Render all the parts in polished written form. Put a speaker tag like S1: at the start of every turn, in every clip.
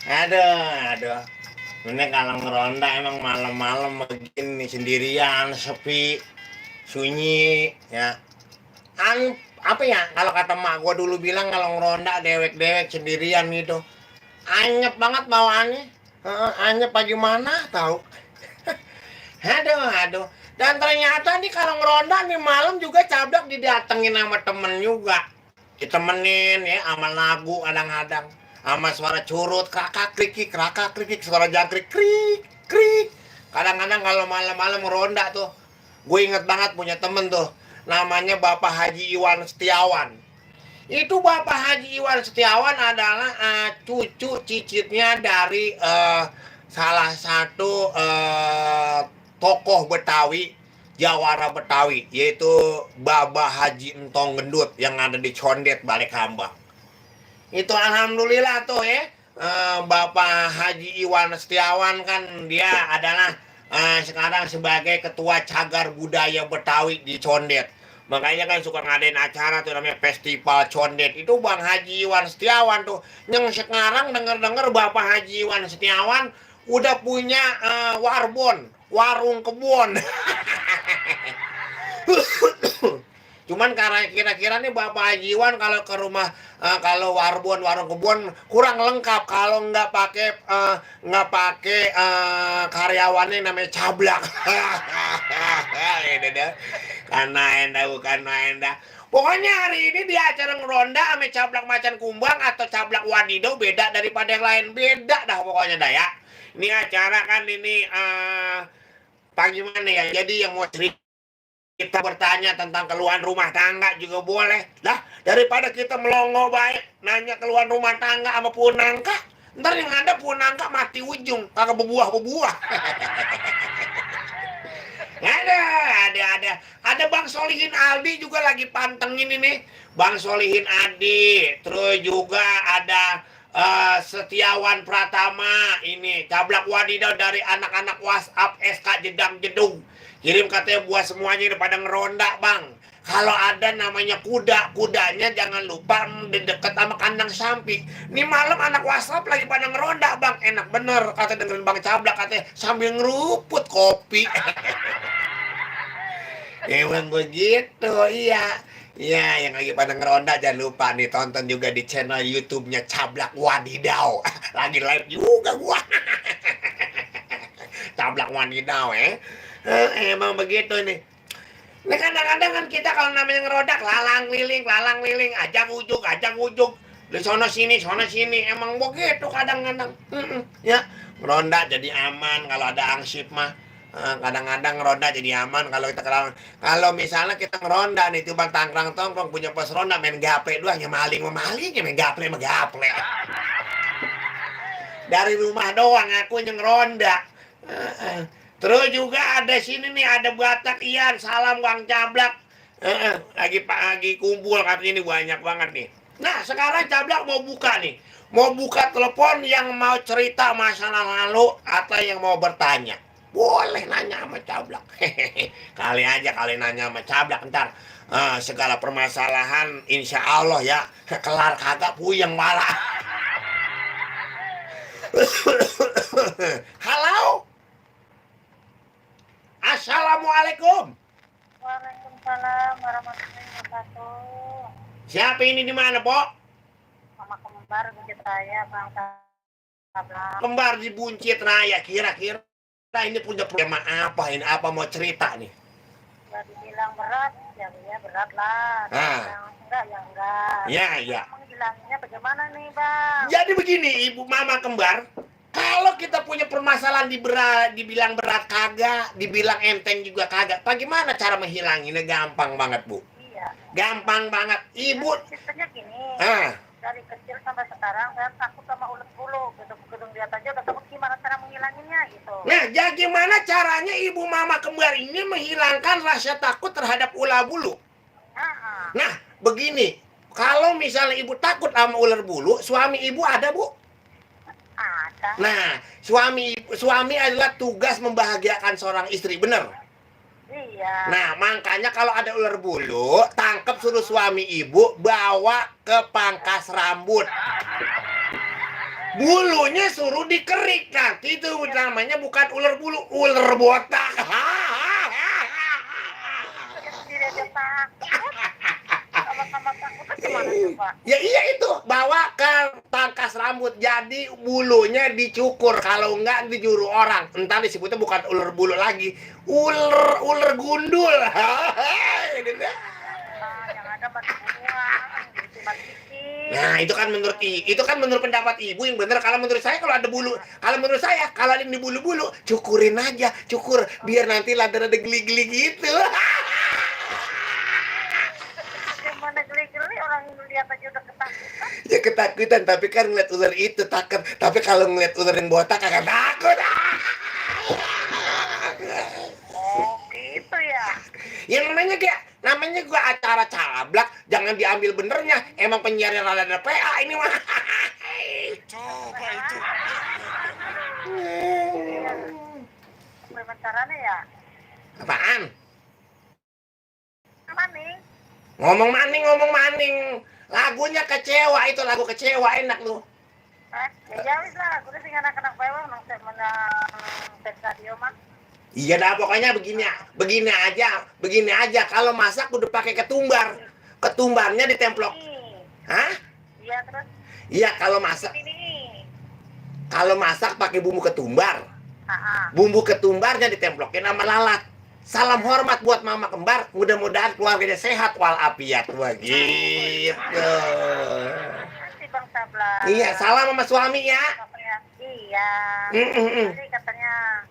S1: Aduh. Ini kalau ngeronda emang malam-malam begini sendirian, sepi, sunyi, ya. Apa ya? Kalau kata mak gua dulu bilang kalau ngeronda dewek-dewek sendirian gitu, anyep banget bawaannya. Anyep apa gimana tahu. Aduh. Dan ternyata nih kalau ngeronda nih malam juga Cablak didatengin sama temen juga. Ditemenin ya sama lagu kadang-kadang. Sama suara curut, krakak krikik, suara jangkrik, krik, krik. Kadang-kadang kalau malam-malam ngeronda tuh, gue inget banget punya temen tuh. Namanya Bapak Haji Iwan Setiawan. Itu Bapak Haji Iwan Setiawan adalah cucu cicitnya dari salah satu tokoh Betawi, Jawara Betawi, yaitu Bapak Haji Entong Gendut yang ada di Condet, Balikambang. Itu alhamdulillah tuh ya, Bapak Haji Iwan Setiawan kan dia adalah sekarang sebagai ketua cagar budaya Betawi di Condet. Makanya kan suka ngadain acara tuh namanya Festival Condet. Itu Bang Haji Iwan Setiawan tuh. Yang sekarang denger-denger Bapak Haji Iwan Setiawan udah punya warbon, warung kebun. Cuman karena kira-kira nih Bapak Haji Iwan kalau ke rumah kalau warung kebun kurang lengkap kalau nggak pakai karyawannya namanya Cablak. Ini deh. Karena enda. Pokoknya hari ini di acara ngeronda sama Cablak Macan Kumbang atau Cablak Wadidaw beda daripada yang lain. Beda dah pokoknya dah ya. Ini acara kan ini pagi mana ya. Jadi yang mau cerita kita bertanya tentang keluhan rumah tangga juga boleh. Dah, daripada kita melongo baik nanya keluhan rumah tangga sama punangka, ntar yang ada punangka mati ujung, kagak bebuah-bebuah. Ada Bang Solihin Aldi juga lagi pantengin ini. Bang Solihin Aldi, terus juga ada Setiawan Pratama ini, Cablak Wadidaw dari anak-anak WhatsApp SK Jedang Jedung. Kirim katanya buat semuanya udah pada ngeronda bang. Kalau ada namanya kudanya jangan lupa di deket sama kandang samping. Nih malam anak WhatsApp lagi pada ngeronda bang. Enak bener kata dengerin Bang Cablak katanya sambil ngeruput kopi. Emang begitu iya. Iya, yang lagi pada ngeronda jangan lupa nih tonton juga di channel YouTube-nya Cablak Wadidaw. Lagi live juga gua. Cablak Wadidaw emang begitu nih. Nah kadang-kadang kan kita kalau namanya ngerodak lalang liling, ajak ujuk. Di sono sini. Emang begitu kadang-kadang. Ya, ngeronda jadi aman kalau ada angsip mah. Kadang-kadang ngeronda jadi aman kalau kita kalau misalnya kita ngeronda nih tuh bang tangkrang tongkrong punya pos ronda main gaple doang ya maling ya main gaple. Dari rumah doang aku yang ngeronda. Terus juga ada sini nih ada Batak Ian, salam Bang Cablak. Lagi kumpul katanya ini banyak banget nih. Nah sekarang Cablak mau buka nih, mau buka telepon yang mau cerita masalah lalu atau yang mau bertanya. Boleh nanya sama Cablak. Kali nanya sama Cablak ntar segala permasalahan insya Allah ya kelar kagak puyeng malah. Halo. Assalamualaikum.
S2: Waalaikumsalam warahmatullahi wabarakatuh.
S1: Siapa ini di mana, Pok?
S2: Mama Kembar Buncit Raya, Bang Cablak.
S1: Kembar di Buncit Raya. Kira-kira ini punya problema apa? Ini apa mau cerita nih?
S2: Ya dibilang berat, ya berat lah. Yang enggak.
S1: Ya.
S2: Kamu bilanginnya bagaimana nih, Bang?
S1: Jadi begini, Ibu Mama Kembar. Kalau kita punya permasalahan dibilang berat kagak, dibilang enteng juga kagak. Bagaimana cara menghilanginnya? Gampang banget, Bu.
S2: Iya.
S1: Gampang banget. Ibu.
S2: Ceritanya gini. Dari kecil sampai sekarang saya takut sama ulet bulu. Gedung lihat aja udah takut gimana cara menghilanginnya gitu.
S1: Nah, jadi gimana caranya Ibu Mama Kembar ini menghilangkan rasa takut terhadap ular bulu? Nah, begini. Kalau misalnya Ibu takut sama ular bulu, suami Ibu ada, Bu?
S2: Ada.
S1: Nah, suami adalah tugas membahagiakan seorang istri, bener?
S2: Iya.
S1: Nah, makanya kalau ada ular bulu, tangkap suruh suami Ibu bawa ke pangkas rambut. Bulunya suruh dikerik, nanti itu namanya bukan ular bulu, ular botak.
S2: Saya sendiri aja takut. Sama-sama takut kan gimana coba?
S1: Ya iya itu, bawa ke pangkas rambut, jadi bulunya dicukur, kalau enggak dijuru orang. Entar disebutnya bukan ular bulu lagi, ular gundul.
S2: Yang ada batu buruan, gitu kiki.
S1: Nah, itu kan menurut pendapat ibu yang benar. Kalau menurut saya kalau ada bulu, kalau ada di bulu-bulu, cukurin aja, cukur biar nanti rada-rada geli-geli gitu.
S2: Gimana geli-geli orang lihat aja udah ketakutan.
S1: Ya ketakutan, tapi kan ngeliat ular itu takut. Tapi kalau ngeliat ular yang botak kagak takut.
S2: Oh gitu ya.
S1: Ya namanya gua acara cablak, jangan diambil benernya. Emang penyiarnya rada PA ini mah.
S3: Coba itu.
S2: Bagaimana caranya ya?
S1: Apaan?
S2: Maning.
S1: Ngomong maning. Lagunya kecewa, itu lagu kecewa enak lu.
S2: Ya wis lah, aku udah sing anak-anak bawah nang menang radio mah.
S1: Iya dah, pokoknya begini aja. Kalau masak udah pakai ketumbar. Ketumbarnya ditemplok. Hah?
S2: Iya terus
S1: Iya,
S2: ini.
S1: kalau masak pakai bumbu ketumbar.
S2: Ah.
S1: Bumbu ketumbarnya ditemplokin sama lalat. Salam hormat buat mama kembar. Mudah-mudahan keluarganya sehat walafiat. Wah gitu.
S2: Si Bang Sabla.
S1: Iya, salam sama suami ya.
S2: Iya. Tadi katanya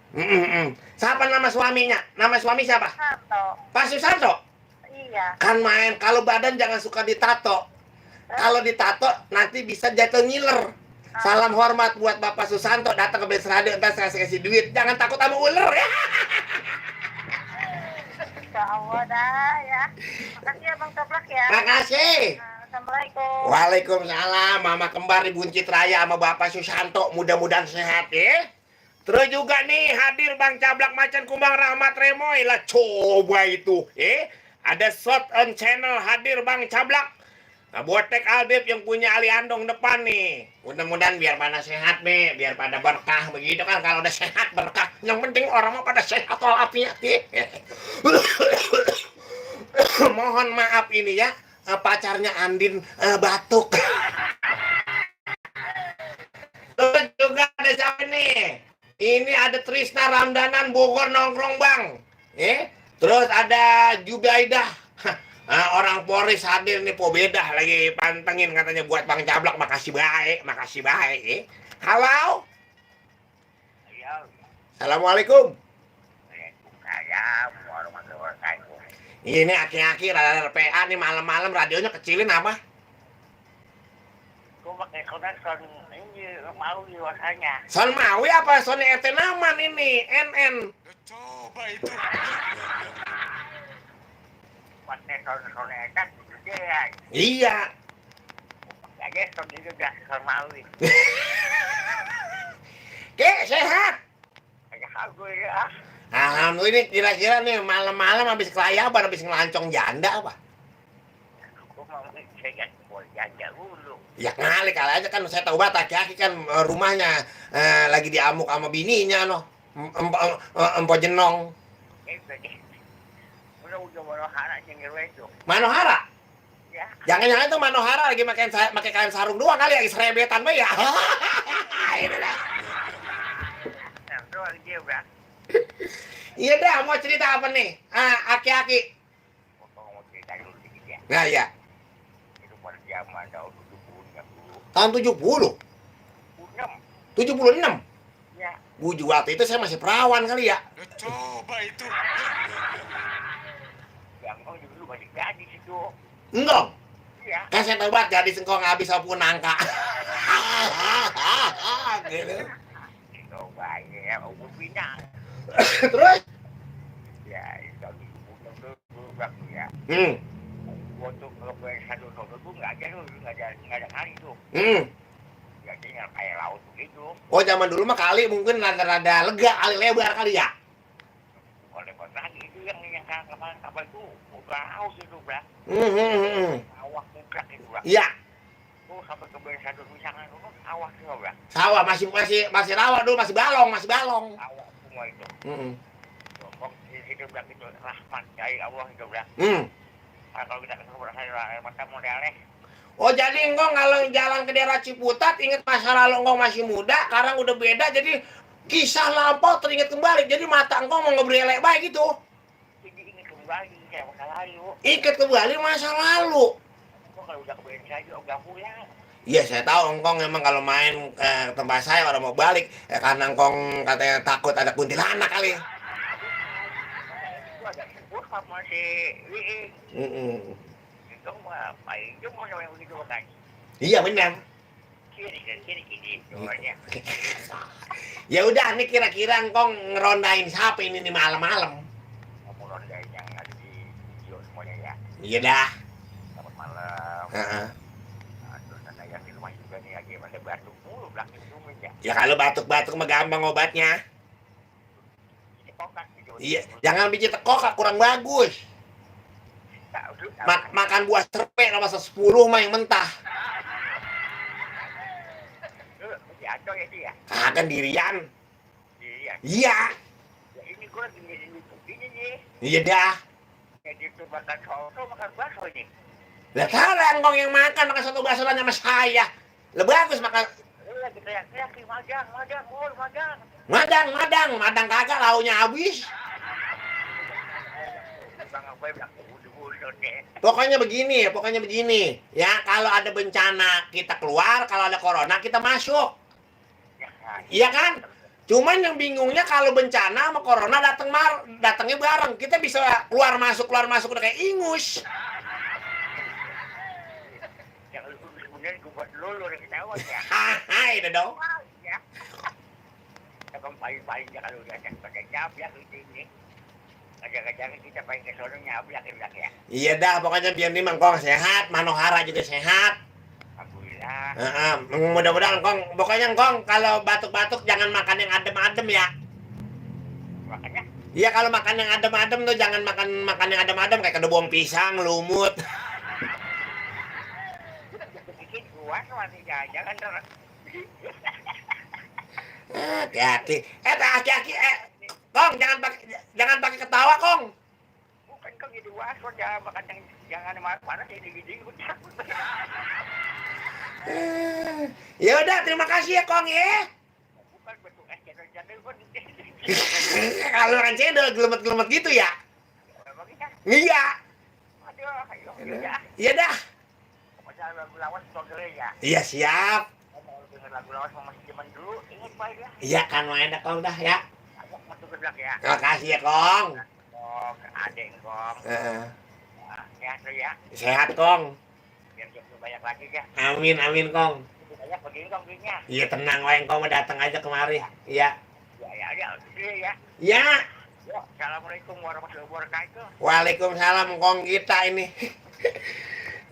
S1: Siapa nama suaminya? Nama suami siapa?
S2: Santo.
S1: Pak Susanto.
S2: Iya.
S1: Kan main, kalau badan jangan suka ditato. Kalau ditato nanti bisa jatuh ngiler. Salam hormat buat Bapak Susanto, datang ke Best Radio, entar saya kasih duit. Jangan takut sama ular ya.
S2: Insya Allah dah ya. Makasih ya Bang Coplak ya.
S1: Makasih.
S2: Assalamualaikum.
S1: Waalaikumsalam, Mama kembar di Buncit Raya sama Bapak Susanto, mudah-mudahan sehat ya. Terus juga nih hadir Bang Cablak Macan Kumbang Rahmat Remoy lah, coba itu, ada shot on channel hadir Bang Cablak. Nah, buat Tek Aldip yang punya Ali Andong depan nih, mudah-mudahan biar pada sehat nih, biar pada berkah begitu kan, kalau udah sehat berkah. Yang penting orang mau pada sehat walafiat ya. Mohon maaf ini ya, pacarnya Andin batuk. Terus juga ada siapa nih? Ini ada Trisna Ramdanan Bogor nongkrong Bang. Terus ada Jubaidah. Orang Polres hadir nih, Pobedah lagi pantengin katanya buat Bang Cablak. Makasih baik. Halo. Assalamualaikum. Ini aki-aki rada PA nih, malam-malam radionya kecilin apa?
S2: Gue pakai konektor ini mau rasanya.
S1: Son Mawi apa Son RT Naman ini? NN.
S3: Coba itu.
S2: Pakai konektor gitu ya.
S1: Iya.
S2: Aja son itu udah son mau.
S1: Kek sehat.
S2: Alhamdulillah.
S1: Alhamdulillah, ini kira-kira nih malam-malam habis kelayaban, habis ngelancong janda apa?
S2: Gue mau saya mau janda dulu.
S1: Ya ngali kali aja kan, saya tahu banget aki-aki kan rumahnya lagi diamuk sama bininya noh. Empo jenong.
S2: Udah Manohara yang itu.
S1: Manohara?
S2: Ya.
S1: Jangan-jangan tuh Manohara lagi pakai kain sarung doang kali, lagi serebetan mah ya.
S2: Nah, itu lagi dia udah.
S1: Iya dah, mau cerita apa nih? Aki-aki.
S2: Mau cerita dulu dikit ya.
S1: Nah ya,
S2: Itu pada zaman tahun 70 dulu.
S1: tahun 70, 76.
S2: Ya.
S1: Gue juga waktu itu saya masih perawan kali ya.
S3: Coba itu.
S2: Yang dulu masih gadis itu.
S1: Enggak.
S2: Iya.
S1: Kan saya tahu banget gadis engkau ngabis apa nangka. Gitu.
S2: Itu banyak aku pindah.
S1: Terus?
S2: Ya, itu dulu ya. Untuk kalau satu itu nggak ada kali itu. Biasanya kayak laut begitu.
S1: Oh zaman dulu mah kali mungkin rada-rada lega, kali lebar kali ya.
S2: Kalau lepas lagi itu yang kapal itu udah haus itu bro. Awak mutlak itu bro.
S1: Iya.
S2: sampai ke Besa dulu misalkan awas juga.
S1: Sawah masih rawa dulu, masih balong.
S2: Awas semua itu.
S1: Mm-mm.
S2: Kok hidup dak itu rahmat dari Allah hidup dak. Kalau kita ketemu air mata modelnya.
S1: Oh jadi engkong kalau jalan ke daerah Ciputat inget masa lalu engkong masih muda, sekarang udah beda jadi kisah lampau teringat kembali. Jadi mata engkong mau ngebrelek baik gitu.
S2: Jadi ingat kembali kayak masa lalu.
S1: Ingat kembali masa lalu.
S2: Kok kalau udah kebayang saja udah pulang.
S1: Iya saya tahu engkong emang kalau main ke tempat saya orang mau balik karena engkong katanya takut ada kuntilanak kali.
S2: Itu agak sebut sama si Wii. Itu mah paling itu mau yang begitu kan.
S1: Iya benar.
S2: Kiri doanya.
S1: Ya udah nih kira-kira engkong ngerondain siapa ini nih malam-malam.
S2: Kamu rondain yang ada di video semuanya ya.
S1: Iya dah.
S2: Selamat malam.
S1: Heeh.
S2: Terus ada yang di rumah juga nih lagi pada batuk mulu belakang rumah ya.
S1: Ya kalau batuk-batuk mah gampang obatnya.
S2: Ini kokak gitu.
S1: Iya, jangan biji tekok kurang bagus. Makan buah serpek nomor 10 mah yang mentah.
S2: Jatuh ya sih ya.
S1: Kagak dirian.
S2: Iya.
S1: Iya.
S2: Ya, ini gue lagi ngisi ini nih.
S1: Iya dah.
S2: Jadi itu makan soto makan bakso ini.
S1: Lah sekarang engkong yang makan satu bakso sama saya. Lah bagus makan.
S2: Lagi teriak-teriak madang.
S1: Madang kagak launya habis.
S2: Bang Abai bilang udah deh.
S1: Pokoknya begini. Ya, kalau ada bencana kita keluar, kalau ada corona kita masuk.
S2: Ya,
S1: Iya kan? Cuman yang bingungnya kalau bencana sama corona datangnya bareng. Kita bisa keluar masuk udah kayak ingus.
S2: yang lu sebenarnya gue buat lulu yang ketahuan ya.
S1: Hahaha, itu dong.
S2: Ya. Tapi paling ya kalau udah pakai nyablak itu ini. Jangan kita paling ke sono nyablak ya.
S1: Iya dah, pokoknya biar nih Mangkong sehat, Manohara juga sehat.
S2: Alhamdulillah.
S1: Mudah-mudahan Kong, pokoknya Kong kalau batuk-batuk jangan makan yang adem-adem ya.
S2: Makanya
S1: Iya kalau makan yang adem-adem tuh jangan makan yang adem-adem kayak kedebong pisang, lumut.
S2: bikin kuat masih jangan terus.
S1: Hati-hati. Aki-aki, Kong jangan pakai ketawa Kong.
S2: Bukan kau gitu waso jangan makan yang jangan marah ini gini gue takut.
S1: Ya udah, terima kasih ya Kong ya.
S2: Bukan bentuk es cendol pun.
S1: Kalau makan cendol gelemet-gelemet gitu ya.
S2: Bagaimana?
S1: Iya.
S2: Aduh, ayo ya.
S1: Iya dah.
S2: Macam lagu lawas togel ya.
S1: Iya siap.
S2: Mau denger lagu lawas sama masih zaman dulu, ingat Pak ya.
S1: Iya kan main dah Kong dah ya.
S2: Aku masuk ke belakang ya.
S1: Terima kasih ya Kong.
S2: Kong, adek Kong. Ya, ya.
S1: Sehat Kong.
S2: Biar jodoh banyak lagi ya.
S1: Amin Kong.
S2: Banyak begini Kong duitnya.
S1: Iya tenang wae Kong mau datang aja kemari. Iya.
S2: Ya, ya.
S1: Ya.
S2: Yo, assalamualaikum warahmatullahi wabarakatuh.
S1: Waalaikumsalam Kong kita ini.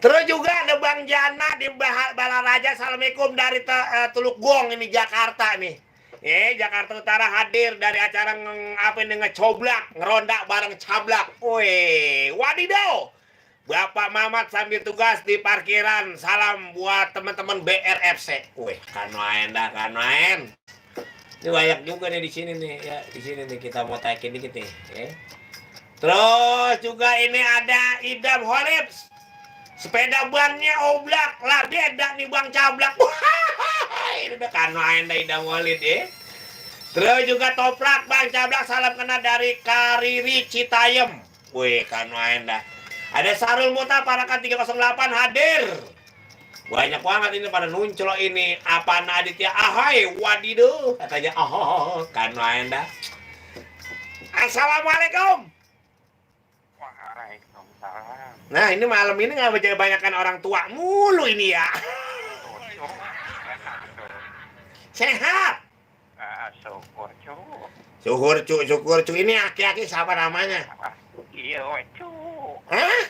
S1: Terus juga ada Bang Jana di Balaraja. Assalamualaikum dari Teluk Gong ini Jakarta nih. Jakarta Utara hadir dari acara ngecoblak, ngeronda bareng cablak. Wih, wadidaw. Bapak Mamat sambil tugas di parkiran. Salam buat teman-teman BRFC. Wih, kan main. Ini banyak juga nih di sini nih ya. Di sini nih kita mau taikin dikit nih. Terus juga ini ada Idam Holips. Sepeda bannya oblak lah, beda nih Bang Cablak. Ini udah kan main dah Idam Holid ya. Terus juga Toprak Bang Cablak, salam kena dari Kariri Citayam. Wih kan main dah. Ada Sarul Muta Parakan 308 hadir. Banyak banget ini pada nuncul ini. Apa Aditya ahai wadiduh katanya kan main dah. Assalamualaikum.
S2: Waalaikumsalam.
S1: Nah ini malam ini nggak kebanyakan orang tua mulu ini ya. Sehat. Syukur cu. Ini aki-aki siapa namanya?
S2: Iya cu.
S1: Hah?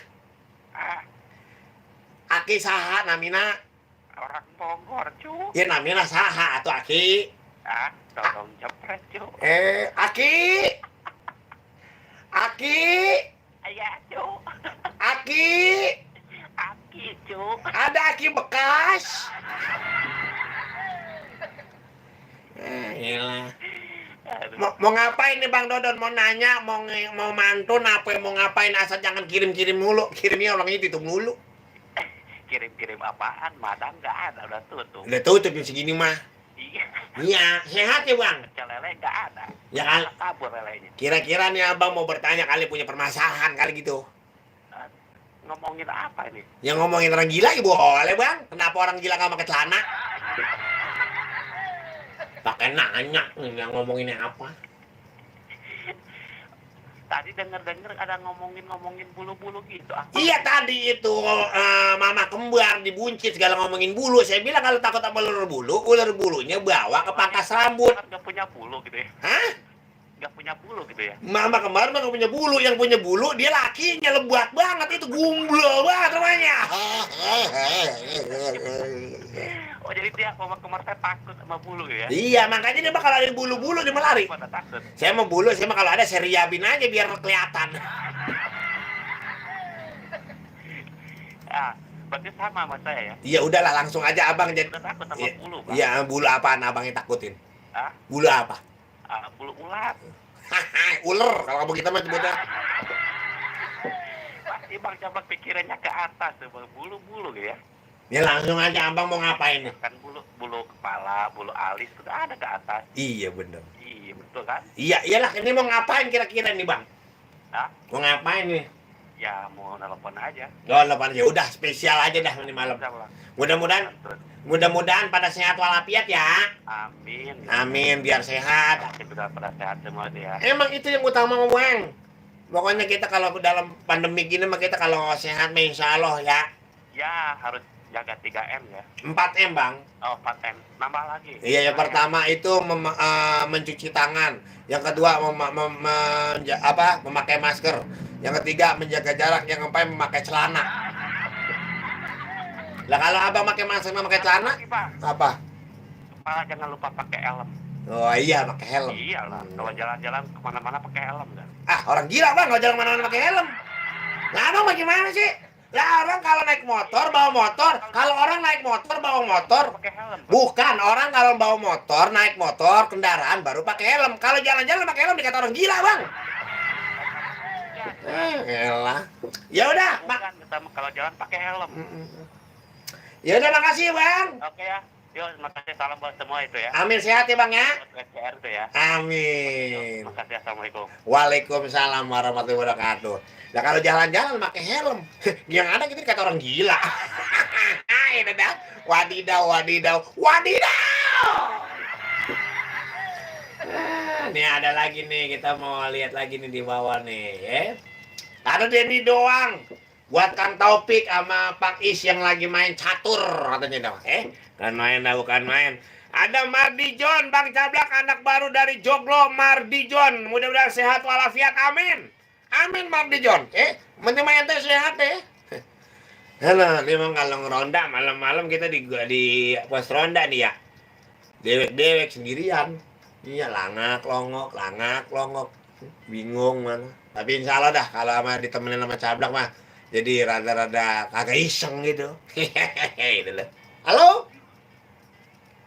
S1: Aki saha namina?
S2: Orang Bogor cu.
S1: Ya namina saha atau aki?
S2: Tolong jepret cu.
S1: Aki.
S2: Ayah cu.
S1: Aki.
S2: Aki. lucu.
S1: Ada aki bekas. Iyalah. Mau ngapain nih Bang Dodon? Mau nanya, mau mantun apa? Mau ngapain? Asal jangan kirim-kirim mulu. Kirimnya orangnya tutup mulu.
S2: Kirim-kirim apaan? Madang nggak ada, udah tutup.
S1: Udah tutup yang segini mah.
S2: Iya,
S1: Iya, sehat ya Bang.
S2: pecel lele nggak ada.
S1: Ya kan?
S2: Kabur lelenya.
S1: Kira-kira nih Abang mau bertanya kali punya permasalahan kali gitu.
S2: Ngomongin apa ini?
S1: Yang ngomongin orang gila ya boleh Bang. Kenapa orang gila nggak pakai celana? Pakai nanya yang ngomonginnya apa?
S2: Tadi denger ada ngomongin bulu-bulu gitu. Apa?
S1: Iya tadi itu mama kembar dibuncit segala ngomongin bulu. Saya bilang kalau takut sama ular bulunya bawa ke pangkas rambut.
S2: Nggak punya bulu gitu ya?
S1: Hah?
S2: Nggak punya bulu gitu ya?
S1: Mama kembar mah nggak punya bulu. Yang punya bulu dia lakinya lebat banget, itu gumblo banget namanya.
S2: Oh jadi dia kemar saya takut sama bulu ya?
S1: Iya makanya dia mah kalau ada bulu-bulu dia mah lari.
S2: Pada takut.
S1: Saya mau bulu, saya mah kalau ada saya riabin aja biar kelihatan.
S2: Ah, berarti sama sama saya ya?
S1: Iya udahlah langsung aja abang jadi.
S2: Udah takut sama
S1: Iya,
S2: bulu, Bang.
S1: iya bulu apaan abangnya takutin?
S2: Ah,
S1: Bulu apa?
S2: bulu ulat.
S1: Ular kalau kamu kita mah sebutnya.
S2: Pasti Bang coba pikirannya ke atas tuh, Bang. Bulu-bulu gitu ya.
S1: Ya langsung aja abang mau ngapain nih?
S2: Kan bulu kepala, bulu alis itu ada ke atas.
S1: Iya bener.
S2: Iya, betul kan?
S1: Iya iyalah ini mau ngapain kira-kira nih bang?
S2: Hah?
S1: Mau ngapain nih?
S2: Ya mau nelpon aja.
S1: Oh lepas ya udah spesial aja dah ini malam.
S2: Udah, Bang.
S1: Mudah-mudahan pada sehat walafiat ya.
S2: Amin.
S1: Amin biar sehat.
S2: Pasti sudah pada sehat semua tuh ya.
S1: Emang itu yang utama bang. Pokoknya kita kalau dalam pandemi gini mah kita kalau sehat mah insya Allah ya.
S2: Ya harus jaga 3M ya.
S1: 4M bang.
S2: Oh 4M. Nambah lagi.
S1: Iya yang pertama itu mencuci tangan. Yang kedua memakai masker. Yang ketiga menjaga jarak. Yang keempat memakai celana. Lah kalau abang pakai masker memakai celana
S2: Lagi, Pak.
S1: apa?
S2: Kepala jangan lupa pakai helm.
S1: Oh iya pakai helm.
S2: Iyalah, kalau jalan-jalan kemana-mana pakai helm kan.
S1: Ah orang gila bang kalau jalan mana-mana pakai helm. Lah abang bagaimana sih? Lah orang kalau naik motor bawa motor. Kalau orang naik motor bawa motor.
S2: Pakai helm.
S1: Bukan orang kalau bawa motor naik motor kendaraan baru pakai helm. Kalau jalan-jalan pakai helm dikata orang gila bang. Elah. Ya udah, Mak.
S2: Bukan, kita kalau jalan pakai helm.
S1: Ya udah makasih bang.
S2: Oke ya. Yuk, makasih salam buat semua itu ya.
S1: Amin sehat ya bang ya.
S2: Buat SCR itu ya.
S1: Amin.
S2: Makasih, assalamualaikum.
S1: Waalaikumsalam warahmatullahi wabarakatuh. Nah kalau jalan-jalan pakai helm, yang ada kita kata orang gila. Ini dah, wadidaw. Nih ada lagi nih, kita mau lihat lagi nih di bawah nih, ya. Ada Denny doang. Buat Kang Taufik sama Pak Is yang lagi main catur katanya dong. Kan main. Ada Mardi John, Bang Cablak anak baru dari Joglo, Mardi John. Mudah-mudahan sehat walafiat, amin. Amin Mardi John. Menemani ente sehat Halo, ini memang kalau ngeronda malam-malam kita di pos ronda nih ya. Dewek sendirian. Iya, langak longok. Bingung mana. Tapi insya Allah dah kalau sama ditemenin sama Cablak mah jadi rada-rada kagak iseng gitu. Hehehe, loh. Halo?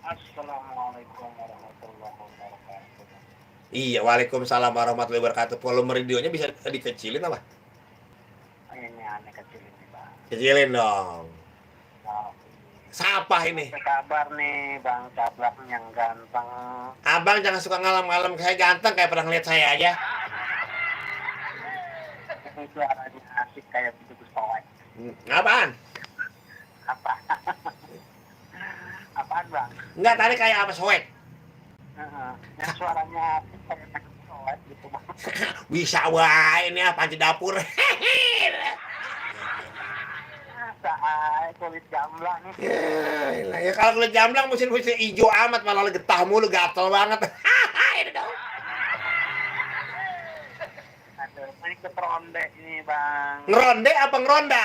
S2: Assalamualaikum warahmatullahi wabarakatuh.
S1: Iya, waalaikumsalam warahmatullahi wabarakatuh. Volume radionya bisa dikecilin apa?
S2: Ini aneh kecil ini, Bang.
S1: Kecilin dong.
S2: Nah,
S1: Siapa ini?
S2: apa kabar nih, Bang Cablak yang ganteng?
S1: Abang jangan suka ngalam-ngalam kayak ganteng kayak pernah ngeliat saya aja.
S2: Ini suaranya asik kayak gitu soek.
S1: Apaan?
S2: Apa? Apaan, Bang?
S1: Enggak, tadi kayak apa soek?
S2: Yang suaranya asik kayak gitu soek gitu, Bang.
S1: Bisa wae ini panci dapur.
S2: Kulit jamblang.
S1: Ya kalau kulit jamblang musim hijau amat malah getah mulu gatel banget. Ini dong.
S2: Aduh, ini ke ronde ini, Bang.
S1: Ngeronde apa ngeronda?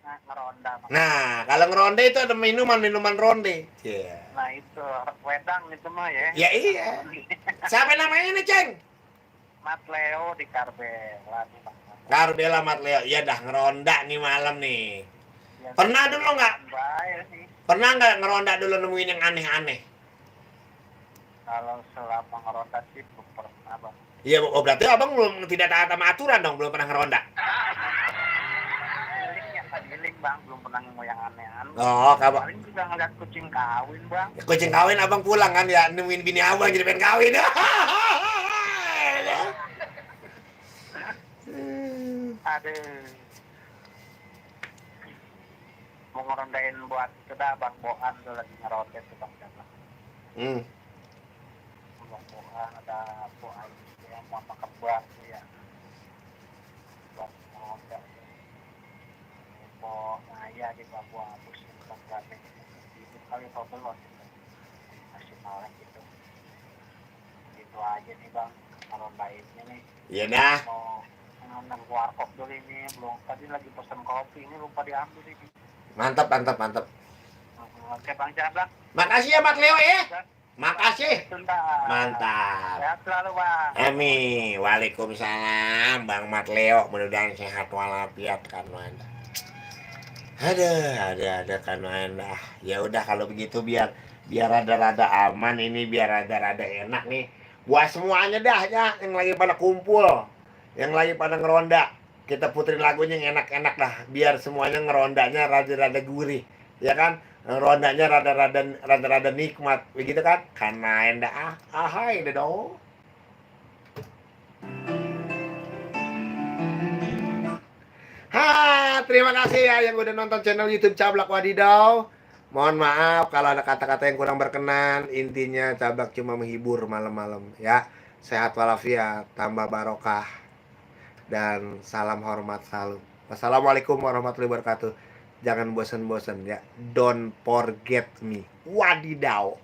S2: Nah, ngeronda, Bang.
S1: Nah, kalau ngeronde itu ada minuman ronde. Iya.
S2: Nah, itu wedang itu mah ya.
S1: Ya iya. Siapa namanya nih, Ceng?
S2: Mat Leo di Karbela nih, Bang.
S1: Karbela Mat Leo. Ya dah ngeronda nih malam nih. Pernah dulu nggak?
S2: Bahaya sih.
S1: Pernah nggak ngeronda dulu nemuin yang aneh-aneh?
S2: Kalau selama ngeronda sih belum pernah bang.
S1: Iya, oh berarti abang belum tidak taat sama aturan dong, belum pernah ngeronda.
S2: Keliling bang, belum pernah nemu yang aneh-aneh.
S1: Oh, kabar.
S2: Paling juga ngeliat kucing kawin bang.
S1: Kucing kawin abang pulang kan ya, nemuin bini abang jadi pengen kawin.
S2: Aduh. Mau ngerondain buat kita bang Bohan tuh lagi ngeronda tuh bang.
S1: Hmm.
S2: Bang Bohan ada Bu Ayu yang mau makan buah tuh ya. Bang ngeronda. Mau ngaya di Babu Abus yang gandeng. Itu kali apa belum? Masih malah gitu. Gitu aja nih bang, ngerondainnya nih.
S1: Iya dah.
S2: Mau ngendang warkop dulu ini, belum tadi lagi pesen kopi ini lupa diambil ini.
S1: Mantap, mantap, mantap.
S2: Oke bang Jablak.
S1: Makasih ya Mat Leo ya. Makasih.
S2: Sebentar.
S1: Mantap.
S2: Sehat selalu bang.
S1: Amin. Waalaikumsalam Bang Mat Leo. Mudah-mudahan sehat walafiat kan Wanda. Ada kan Wanda. Ya udah kalau begitu biar rada-rada aman ini, biar rada-rada enak nih. Buat semuanya dah ya yang lagi pada kumpul, yang lagi pada ngeronda. Kita puterin lagunya yang enak-enak dah, biar semuanya ngerondanya rada-rada gurih, ya kan? Rondanya rada-rada nikmat, begitu kan? Karena enda ahai dong. Terima kasih ya yang udah nonton channel YouTube Cablak Wadidaw. Mohon maaf kalau ada kata-kata yang kurang berkenan. Intinya Cablak cuma menghibur malam-malam ya. Sehat walafiat, tambah barokah, dan salam hormat selalu. Wassalamualaikum warahmatullahi wabarakatuh. Jangan bosan-bosan ya. Don't forget me. Wadidaw.